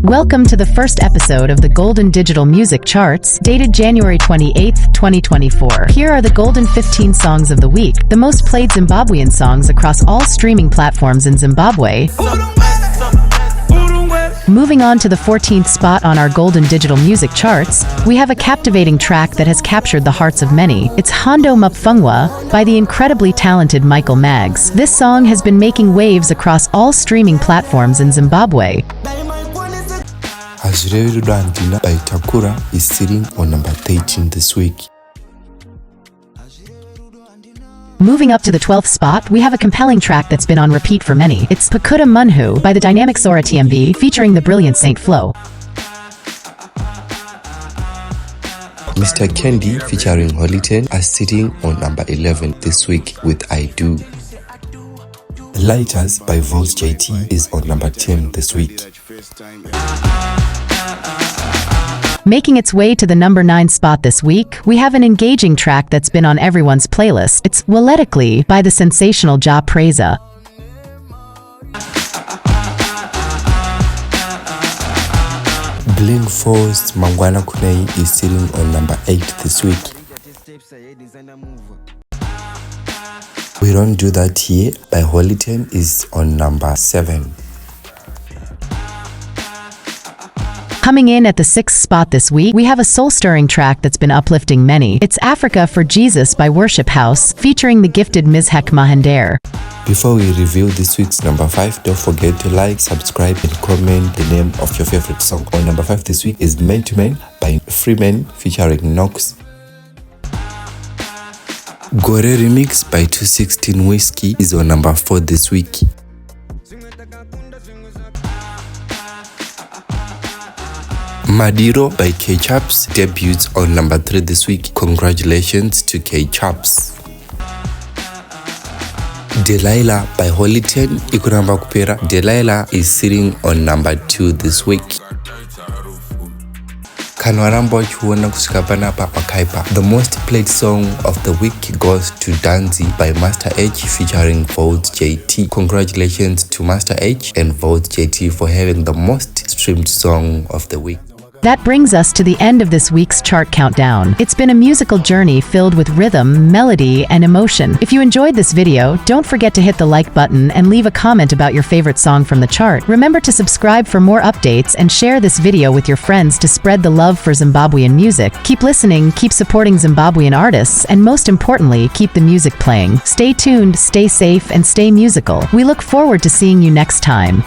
Welcome to the first episode of the Golden Digital Music Charts, dated January 28, 2024. Here are the Golden 15 Songs of the Week, the most played Zimbabwean songs across all streaming platforms in Zimbabwe. Moving on to the 14th spot on our Golden Digital Music Charts, we have a captivating track that has captured the hearts of many. It's Hondo Mupfungwa by the incredibly talented Micheal Magz. This song has been making waves across all streaming platforms in Zimbabwe. Hazvireve Handina by Takura is sitting on number 13 this week. Moving up to the 12th spot, we have a compelling track that's been on repeat for many. It's PAKUDA MUNHU by the dynamic Sorah TMV featuring the brilliant Floew. Mr. Candy featuring Holyten are sitting on number 11 this week with I Do. Lightaz by Voltz JT is on number 10 this week. Making its way to the number 9 spot this week, we have an engaging track that's been on everyone's playlist. It's Walletically by the sensational Jah Prayzah. Bling 4's Mangwana Kunei is sitting on number 8 this week. We Don't Do That Here by Holyten is on number 7. Coming in at the 6th spot this week, we have a soul-stirring track that's been uplifting many. It's Africa for Jesus by Worship House, featuring the gifted Micheal Magz. Before we reveal this week's number 5, don't forget to like, subscribe, and comment the name of your favorite song. On number 5 this week is Man to Man by Freeman featuring Nox. Gore Remix by 216 Whiskey is on number 4 this week. Madiro by Kae Chaps debuts on number 3 this week. Congratulations to Kae Chaps. Delilah by Holyten ikunamba kupera. Delilah is sitting on number 2 this week. The most played song of the week goes to Gonzi by Master H featuring Voltz JT. Congratulations to Master H and Voltz JT for having the most streamed song of the week. That brings us to the end of this week's chart countdown. It's been a musical journey filled with rhythm, melody, and emotion. If you enjoyed this video, don't forget to hit the like button and leave a comment about your favorite song from the chart. Remember to subscribe for more updates and share this video with your friends to spread the love for Zimbabwean music. Keep listening, keep supporting Zimbabwean artists, and most importantly, keep the music playing. Stay tuned, stay safe, and stay musical. We look forward to seeing you next time.